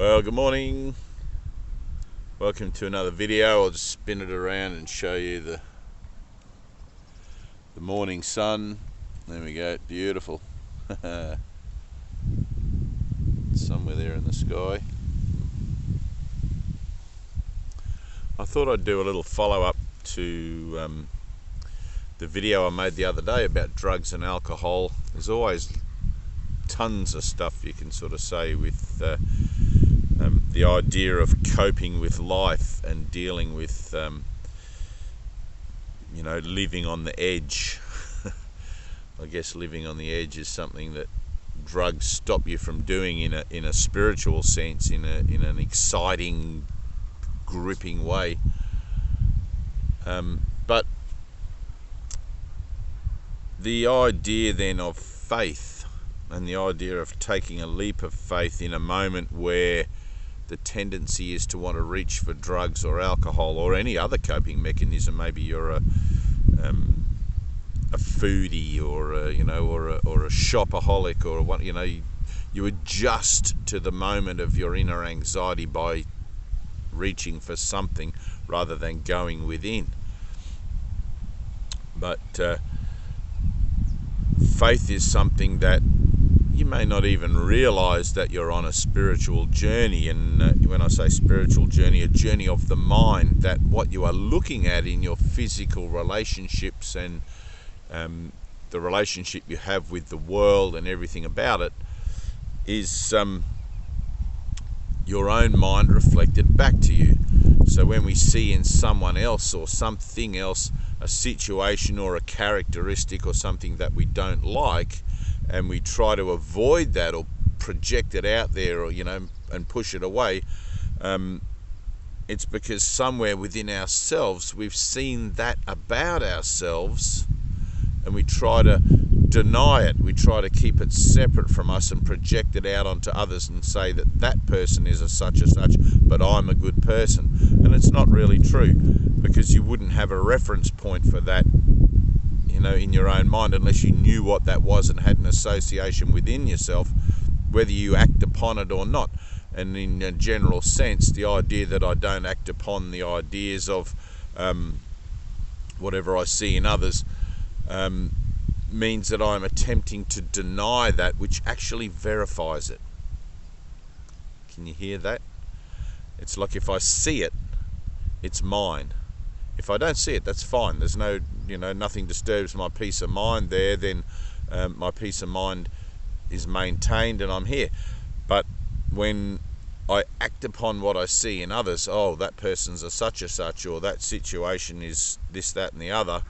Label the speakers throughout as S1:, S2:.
S1: Well, good morning. Welcome to another video. I'll just spin it around and show you the morning sun. There we go, beautiful. Somewhere there in the sky. I thought I'd do a little follow-up to the video I made the other day about drugs and alcohol. There's always tons of stuff you can sort of say with the idea of coping with life and dealing with living on the edge. I guess living on the edge is something that drugs stop you from doing in a spiritual sense, in an exciting, gripping way. But the idea then of faith, and the idea of taking a leap of faith in a moment where the tendency is to want to reach for drugs or alcohol or any other coping mechanism. Maybe you're a foodie or a shopaholic, or what, you adjust to the moment of your inner anxiety by reaching for something rather than going within. But faith is something that you may not even realize that you're on a spiritual journey. And when I say spiritual journey, a journey of the mind, that what you are looking at in your physical relationships and the relationship you have with the world and everything about it is your own mind reflected back to you. So when we see in someone else or something else a situation or a characteristic or something that we don't like, and we try to avoid that or project it out there, or and push it away, it's because somewhere within ourselves we've seen that about ourselves, and we try to deny it. We try to keep it separate from us and project it out onto others and say that that person is a such and such, but I'm a good person. And it's not really true, because you wouldn't have a reference point for that in your own mind unless you knew what that was and had an association within yourself, whether you act upon it or not. And in a general sense, the idea that I don't act upon the ideas of whatever I see in others means that I'm attempting to deny that which actually verifies it. Can you hear that? It's like if I see it, it's mine. If I don't see it, that's fine. There's no, nothing disturbs my peace of mind there. Then my peace of mind is maintained and I'm here. But when I act upon what I see in others, oh, that person's a such and such, or that situation is this, that, and the other,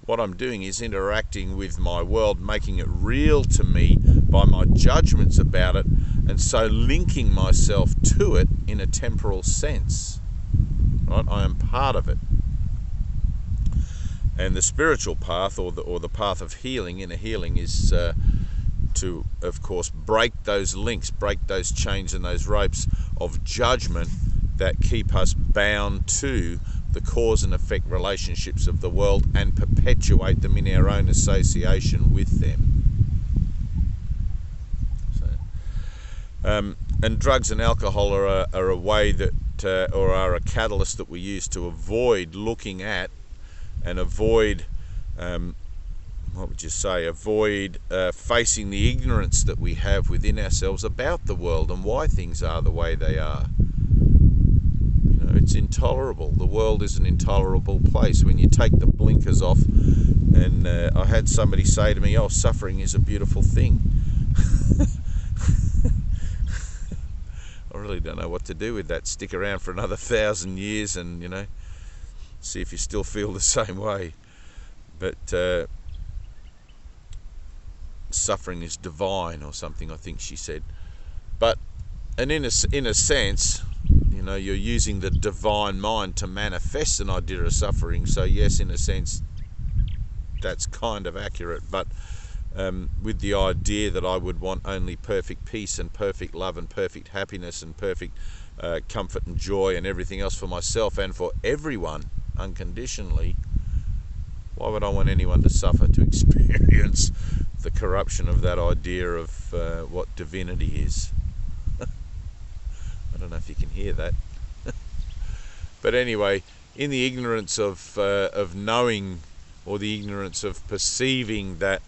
S1: what I'm doing is interacting with my world, making it real to me by my judgments about it, and so linking myself to it in a temporal sense. Right? I am part of it. And the spiritual path, or the path of healing, inner healing, is to, of course, break those links, break those chains and those ropes of judgment that keep us bound to the cause and effect relationships of the world and perpetuate them in our own association with them. And drugs and alcohol are a way that, or are a catalyst that we use to avoid looking at and avoid, avoid facing the ignorance that we have within ourselves about the world and why things are the way they are. It's intolerable. The world is an intolerable place. When you take the blinkers off, and I had somebody say to me, oh, suffering is a beautiful thing. I really don't know what to do with that. Stick around for another 1,000 years and, see if you still feel the same way. But suffering is divine, or something, I think she said. But, and in a sense, you're using the divine mind to manifest an idea of suffering. So yes, in a sense, that's kind of accurate. But with the idea that I would want only perfect peace and perfect love and perfect happiness and perfect comfort and joy and everything else for myself and for everyone unconditionally, why would I want anyone to suffer, to experience the corruption of that idea of what divinity is? I don't know if you can hear that. But anyway, in the ignorance of knowing, or the ignorance of perceiving that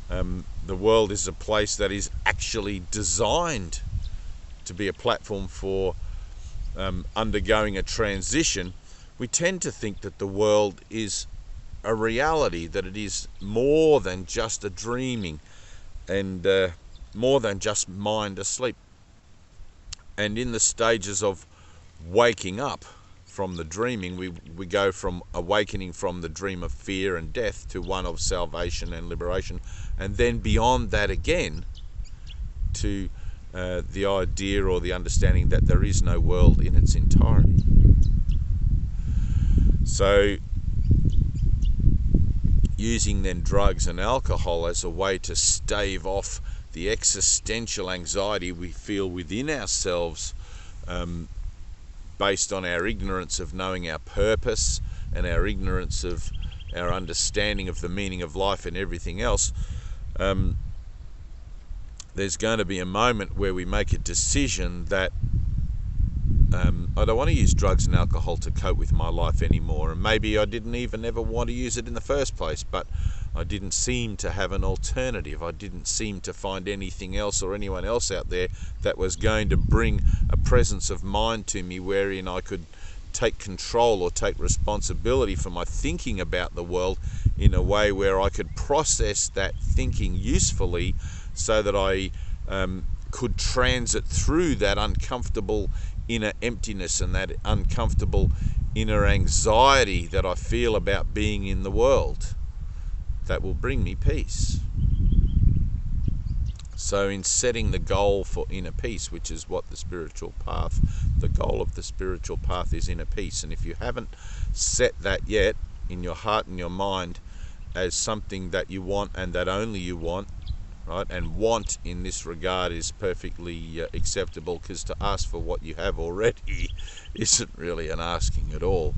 S1: the world is a place that is actually designed to be a platform for undergoing a transition, we tend to think that the world is a reality, that it is more than just a dreaming, and more than just mind asleep. And in the stages of waking up from the dreaming, we go from awakening from the dream of fear and death to one of salvation and liberation, and then beyond that again to the idea or the understanding that there is no world in its entirety. So using then drugs and alcohol as a way to stave off the existential anxiety we feel within ourselves, based on our ignorance of knowing our purpose and our ignorance of our understanding of the meaning of life and everything else, there's going to be a moment where we make a decision that I don't want to use drugs and alcohol to cope with my life anymore. And maybe I didn't even ever want to use it in the first place, but I didn't seem to have an alternative. I didn't seem to find anything else or anyone else out there that was going to bring a presence of mind to me wherein I could take control or take responsibility for my thinking about the world in a way where I could process that thinking usefully, so that I could transit through that uncomfortable inner emptiness and that uncomfortable inner anxiety that I feel about being in the world. That will bring me peace. So in setting the goal for inner peace, which is what the spiritual path, the goal of the spiritual path is inner peace. And if you haven't set that yet in your heart and your mind as something that you want and that only you want, right? And want in this regard is perfectly acceptable, because to ask for what you have already isn't really an asking at all.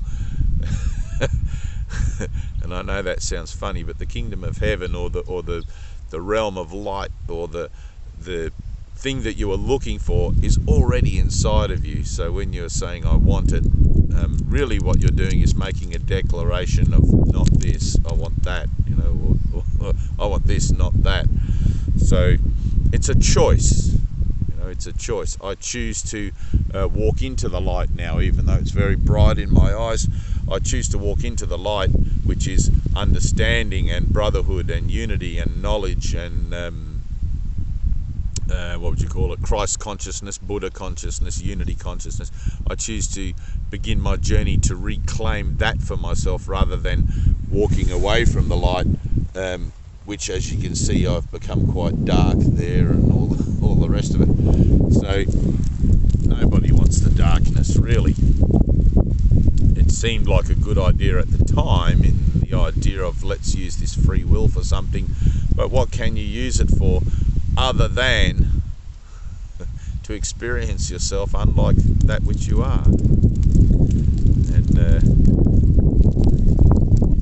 S1: And I know that sounds funny, but the kingdom of heaven, or the realm of light, or the thing that you are looking for is already inside of you. So when you're saying I want it, really what you're doing is making a declaration of not this, I want that, or I want this, not that. So it's a choice, it's a choice. I choose to walk into the light now, even though it's very bright in my eyes. I choose to walk into the light, which is understanding and brotherhood and unity and knowledge and what would you call it? Christ consciousness, Buddha consciousness, unity consciousness. I choose to begin my journey to reclaim that for myself, rather than walking away from the light, which, as you can see, I've become quite dark there, and all the rest of it. So nobody wants the darkness, really. It seemed like a good idea at the time, in the idea of let's use this free will for something, but what can you use it for other than to experience yourself unlike that which you are? And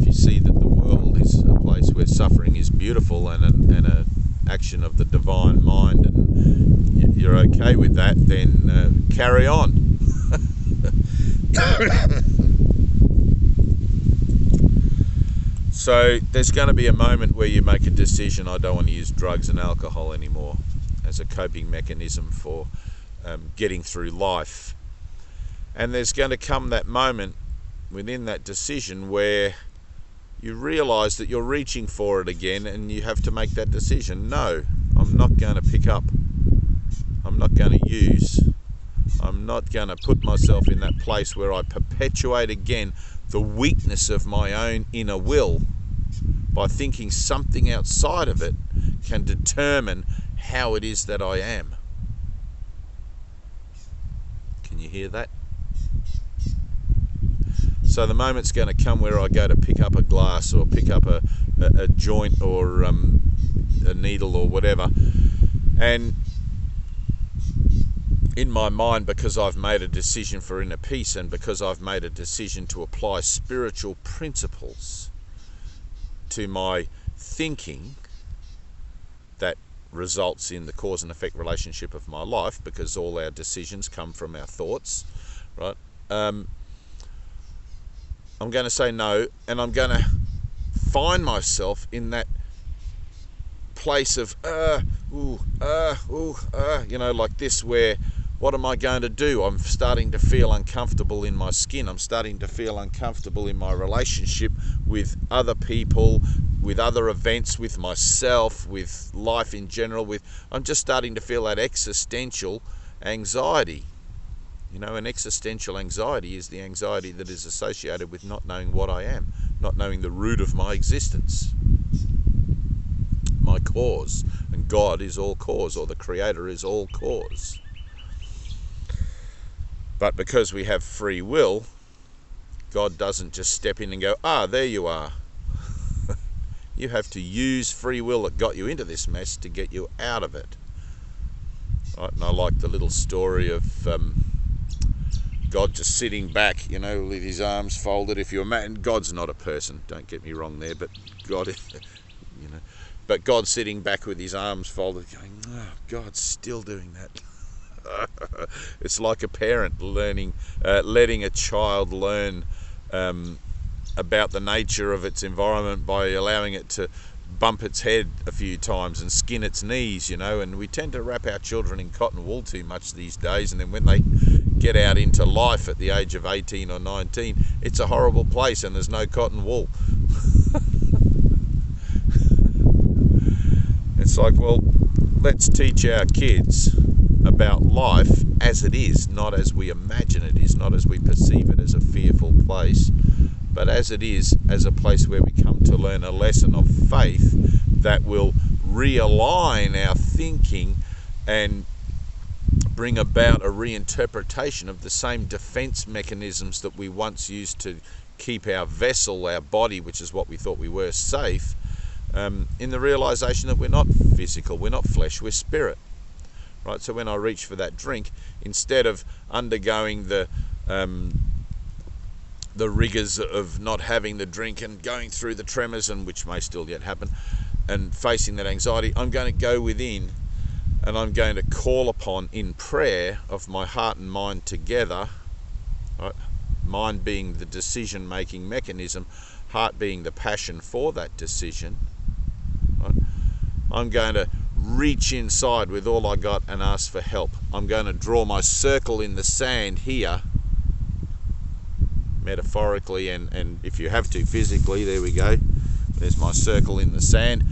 S1: if you see that the world is a place where suffering is beautiful and an action of the divine mind, and you're okay with that, then carry on. So there's going to be a moment where you make a decision, I don't want to use drugs and alcohol anymore as a coping mechanism for getting through life. And there's going to come that moment within that decision where you realize that you're reaching for it again, and you have to make that decision. No, I'm not going to pick up. I'm not going to use. I'm not going to put myself in that place where I perpetuate again the weakness of my own inner will by thinking something outside of it can determine how it is that I am. Can you hear that? So the moment's going to come where I go to pick up a glass, or pick up a joint, or a needle, or whatever, and in my mind, because I've made a decision for inner peace, and because I've made a decision to apply spiritual principles to my thinking that results in the cause and effect relationship of my life, because all our decisions come from our thoughts, right? I'm going to say no, and I'm going to find myself in that place of like this, where what am I going to do? I'm starting to feel uncomfortable in my skin. I'm starting to feel uncomfortable in my relationship with other people, with other events, with myself, with life in general. I'm just starting to feel that existential anxiety. And existential anxiety is the anxiety that is associated with not knowing what I am, not knowing the root of my existence, my cause. And God is all cause, or the Creator is all cause. But because we have free will, God doesn't just step in and go, there you are. You have to use free will that got you into this mess to get you out of it. Right? And I like the little story of God just sitting back, with his arms folded. If you imagine, God's not a person, don't get me wrong there, but God, but God's sitting back with his arms folded, going, God's still doing that. It's like a parent letting a child learn about the nature of its environment by allowing it to bump its head a few times and skin its knees, and we tend to wrap our children in cotton wool too much these days, and then when they get out into life at the age of 18 or 19, it's a horrible place and there's no cotton wool. It's like, well, let's teach our kids about life as it is, not as we imagine it is, not as we perceive it as a fearful place, but as it is, as a place where we come to learn a lesson of faith that will realign our thinking and bring about a reinterpretation of the same defense mechanisms that we once used to keep our vessel, our body, which is what we thought we were, safe, in the realization that we're not physical, we're not flesh, we're spirit. Right, so when I reach for that drink, instead of undergoing the rigors of not having the drink and going through the tremors, and which may still yet happen, and facing that anxiety, I'm going to go within and I'm going to call upon, in prayer of my heart and mind together, right, mind being the decision-making mechanism, heart being the passion for that decision, right, I'm going to reach inside with all I got and ask for help. I'm going to draw my circle in the sand here, metaphorically, and if you have to, physically. There we go. There's my circle in the sand.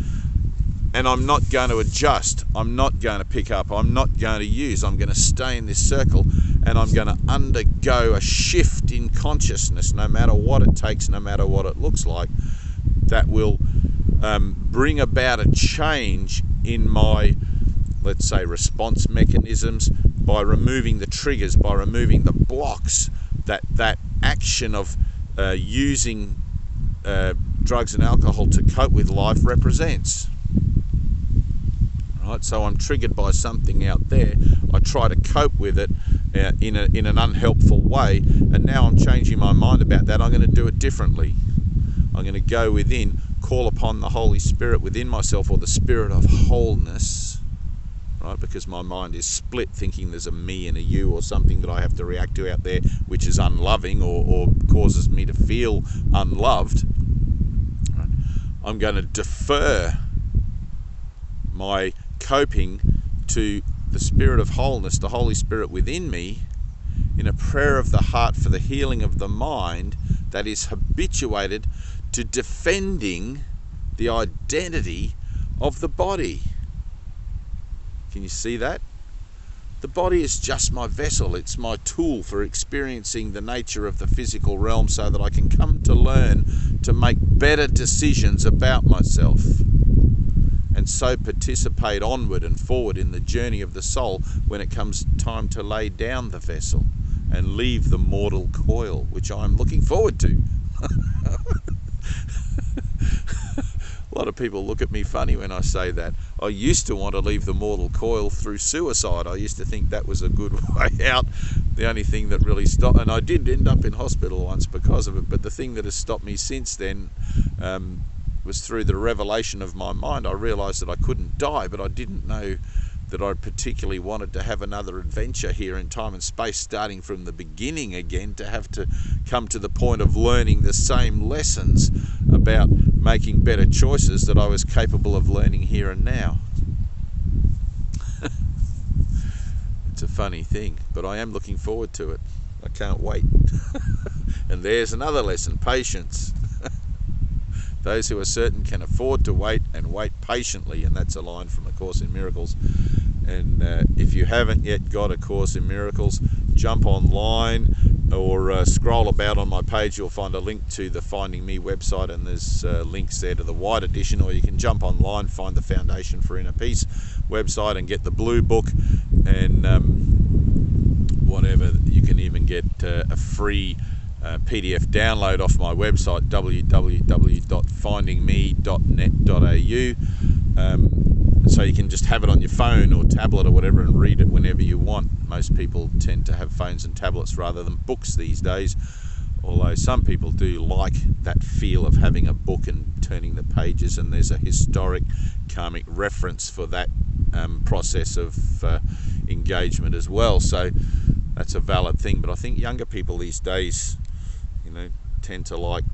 S1: And I'm not going to adjust. I'm not going to pick up. I'm not going to use. I'm going to stay in this circle, and I'm going to undergo a shift in consciousness, no matter what it takes, no matter what it looks like, that will bring about a change in my, let's say, response mechanisms, by removing the triggers, by removing the blocks that action of using drugs and alcohol to cope with life represents. Right, so I'm triggered by something out there. I try to cope with it in an unhelpful way, and now I'm changing my mind about that. I'm going to do it differently. I'm going to go within, call upon the Holy Spirit within myself, or the Spirit of wholeness, right? Because my mind is split, thinking there's a me and a you, or something that I have to react to out there which is unloving or causes me to feel unloved. Right? I'm going to defer my coping to the Spirit of wholeness, the Holy Spirit within me, in a prayer of the heart for the healing of the mind that is habituated to defending the identity of the body. Can you see that? The body is just my vessel. It's my tool for experiencing the nature of the physical realm, so that I can come to learn to make better decisions about myself, and so participate onward and forward in the journey of the soul when it comes time to lay down the vessel and leave the mortal coil, which I'm looking forward to. A lot of people look at me funny when I say that. I used to want to leave the mortal coil through suicide. I used to think that was a good way out. The only thing that really stopped, and I did end up in hospital once because of it, but the thing that has stopped me since then was through the revelation of my mind. I realised that I couldn't die, but I didn't know that I particularly wanted to have another adventure here in time and space, starting from the beginning again, to have to come to the point of learning the same lessons about making better choices that I was capable of learning here and now. It's a funny thing, but I am looking forward to it. I can't wait. And there's another lesson: patience. Those who are certain can afford to wait, and wait patiently. And that's a line from A Course in Miracles. And if you haven't yet got A Course in Miracles, jump online or scroll about on my page. You'll find a link to the Finding Me website, and there's links there to the white edition, or you can jump online, find the Foundation for Inner Peace website and get the blue book, and whatever. You can even get a free PDF download off my website, www.findingme.net.au. So you can just have it on your phone or tablet or whatever and read it whenever you want. Most people tend to have phones and tablets rather than books these days, although some people do like that feel of having a book and turning the pages, and there's a historic karmic reference for that process of engagement as well. So that's a valid thing. But I think younger people these days, tend to like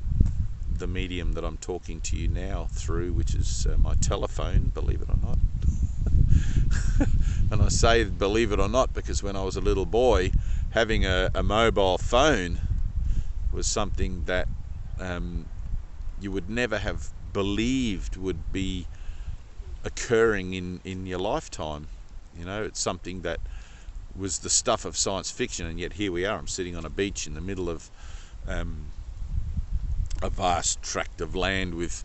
S1: the medium that I'm talking to you now through, which is my telephone, believe it or not. And I say believe it or not because when I was a little boy, having a mobile phone was something that you would never have believed would be occurring in your lifetime. It's something that was the stuff of science fiction, and yet here we are. I'm sitting on a beach in the middle of a vast tract of land with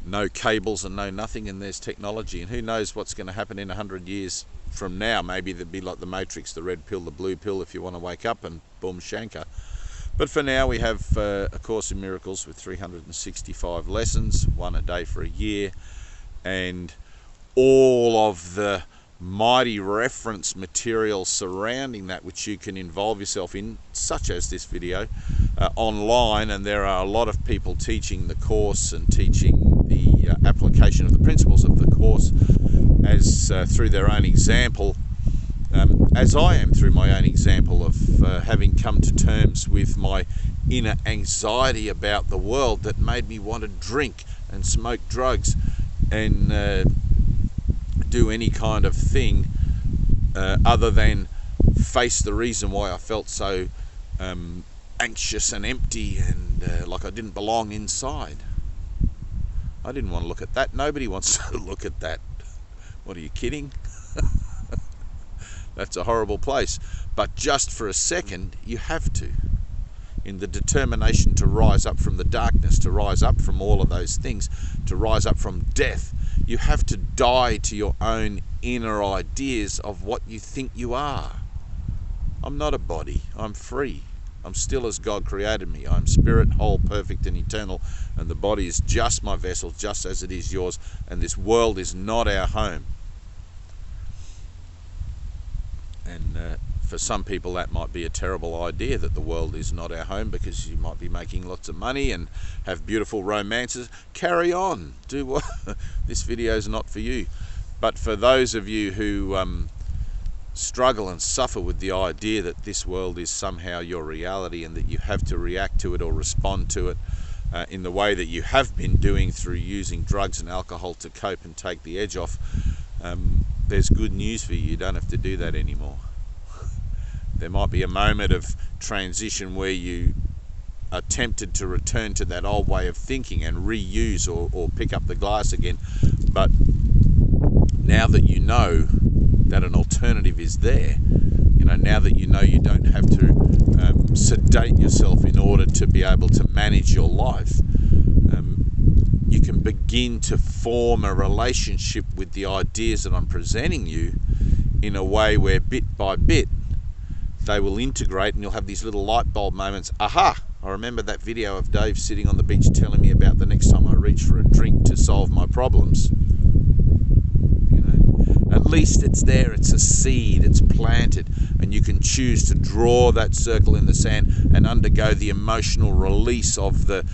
S1: no cables and no nothing, and there's technology, and who knows what's going to happen in 100 years from now. Maybe there'd be like the Matrix, the red pill, the blue pill, if you want to wake up and boom shanka. But for now we have A Course in Miracles with 365 lessons, one a day for a year, and all of the mighty reference material surrounding that, which you can involve yourself in, such as this video, online. And there are a lot of people teaching the course and teaching the application of the principles of the course as through their own example, as I am through my own example of having come to terms with my inner anxiety about the world that made me want to drink and smoke drugs and do any kind of thing other than face the reason why I felt so anxious and empty and like I didn't belong inside. I didn't want to look at that. Nobody wants to look at that. What, are you kidding? That's a horrible place. But just for a second, you have to. In the determination to rise up from the darkness, to rise up from all of those things, to rise up from death, you have to die to your own inner ideas of what you think you are. I'm not a body. I'm free. I'm still as God created me. I'm spirit, whole, perfect and eternal, and the body is just my vessel, just as it is yours, and this world is not our home. And for some people that might be a terrible idea, that the world is not our home, because you might be making lots of money and have beautiful romances. Carry on. Do what? This video is not for you. But for those of you who struggle and suffer with the idea that this world is somehow your reality and that you have to react to it or respond to it in the way that you have been doing through using drugs and alcohol to cope and take the edge off, there's good news for you. You don't have to do that anymore. There might be a moment of transition where you are tempted to return to that old way of thinking and reuse or pick up the glass again. But now that you know that an alternative is there, now that you know you don't have to sedate yourself in order to be able to manage your life, you can begin to form a relationship with the ideas that I'm presenting you in a way where bit by bit they will integrate, and you'll have these little light bulb moments. Aha! I remember that video of Dave sitting on the beach telling me about the next time I reach for a drink to solve my problems. At least it's there, it's a seed, it's planted, and you can choose to draw that circle in the sand and undergo the emotional release of the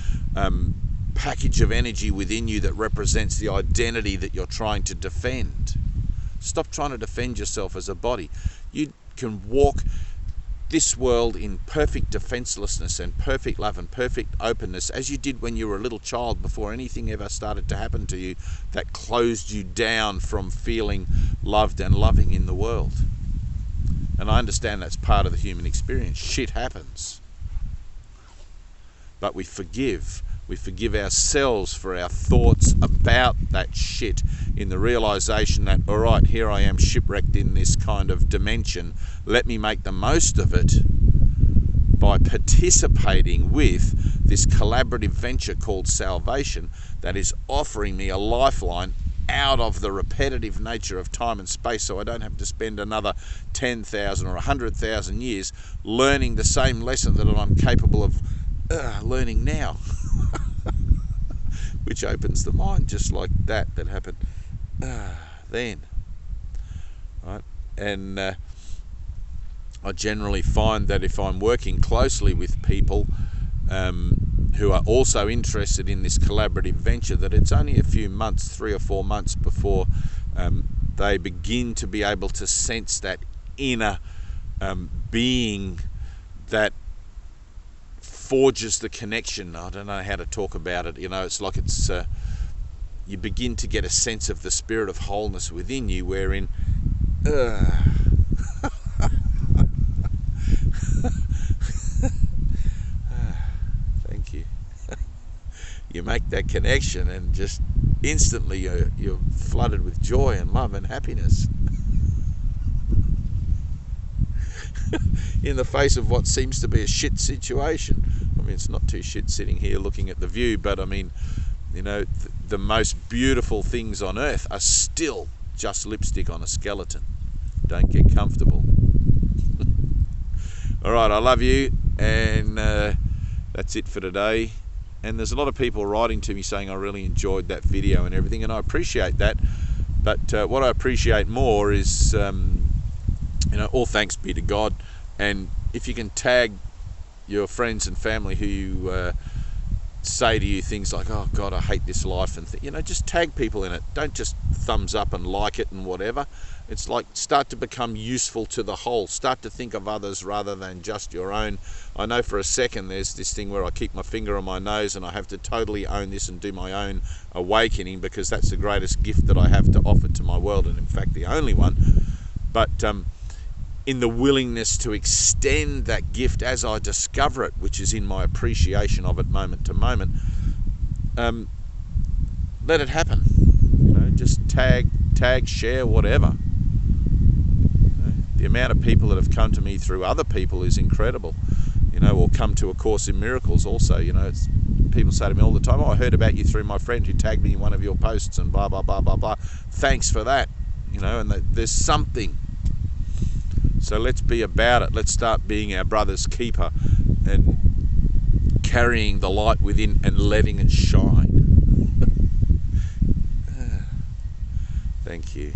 S1: package of energy within you that represents the identity that you're trying to defend. Stop trying to defend yourself as a body. You can walk this world in perfect defenselessness and perfect love and perfect openness, as you did when you were a little child before anything ever started to happen to you that closed you down from feeling loved and loving in the world. And I understand that's part of the human experience. Shit happens. But we forgive. We forgive ourselves for our thoughts about that shit, in the realization that, all right, here I am shipwrecked in this kind of dimension. Let me make the most of it by participating with this collaborative venture called salvation that is offering me a lifeline out of the repetitive nature of time and space, so I don't have to spend another 10,000 or 100,000 years learning the same lesson that I'm capable of learning now. Which opens the mind, just like that happened then. Right? And I generally find that if I'm working closely with people who are also interested in this collaborative venture, that it's only a few months, 3 or 4 months, before they begin to be able to sense that inner being that forges the connection. I don't know how to talk about it. You know, it's like it's you begin to get a sense of the spirit of wholeness within you, wherein thank you. You make that connection and just instantly you're flooded with joy and love and happiness. In the face of what seems to be a shit situation. I mean, it's not too shit sitting here looking at the view, but I mean, you know, the most beautiful things on earth are still just lipstick on a skeleton. Don't get comfortable. All right, I love you, and that's it for today. And there's a lot of people writing to me saying I really enjoyed that video and everything, and I appreciate that. But what I appreciate more is, you know, all thanks be to God. And if you can tag your friends and family who you say to you things like, oh God, I hate this life, and you know, just tag people in it. Don't just thumbs up and like it and whatever. It's like, start to become useful to the whole. Start to think of others rather than just your own. I know for a second there's this thing where I keep my finger on my nose and I have to totally own this and do my own awakening, because that's the greatest gift that I have to offer to my world, and in fact the only one. But in the willingness to extend that gift as I discover it, which is in my appreciation of it moment to moment, let it happen. You know, just tag, share, whatever. You know, the amount of people that have come to me through other people is incredible. You know, or come to A Course in Miracles also. You know, it's, people say to me all the time, oh, I heard about you through my friend who tagged me in one of your posts and blah, blah, blah, blah, blah. Thanks for that. You know, and there's something. So let's be about it. Let's start being our brother's keeper and carrying the light within and letting it shine. Thank you.